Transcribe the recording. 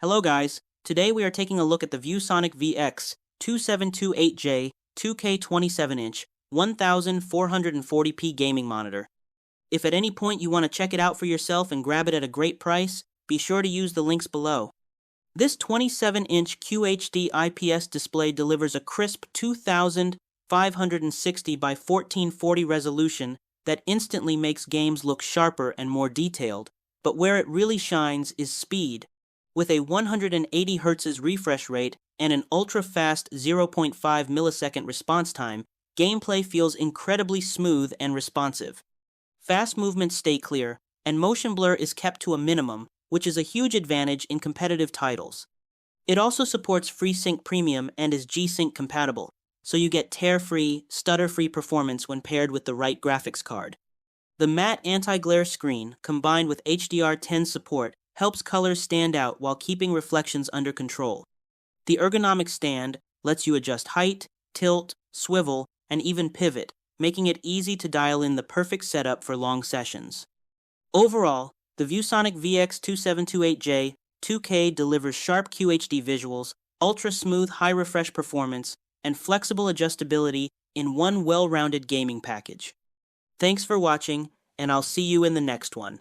Hello guys, today we are taking a look at the ViewSonic VX2728J-2K 27-inch 1440p gaming monitor. If at any point you want to check it out for yourself and grab it at a great price, be sure to use the links below. This 27-inch QHD IPS display delivers a crisp 2560 by 1440 resolution that instantly makes games look sharper and more detailed, but where it really shines is speed. With a 180 Hz refresh rate and an ultra-fast 0.5 millisecond response time, gameplay feels incredibly smooth and responsive. Fast movements stay clear, and motion blur is kept to a minimum, which is a huge advantage in competitive titles. It also supports FreeSync Premium and is G-Sync compatible, so you get tear-free, stutter-free performance when paired with the right graphics card. The matte anti-glare screen, combined with HDR10 support, helps colors stand out while keeping reflections under control. The ergonomic stand lets you adjust height, tilt, swivel, and even pivot, making it easy to dial in the perfect setup for long sessions. Overall, the ViewSonic VX2728J-2K delivers sharp QHD visuals, ultra-smooth high-refresh performance, and flexible adjustability in one well-rounded gaming package. Thanks for watching, and I'll see you in the next one.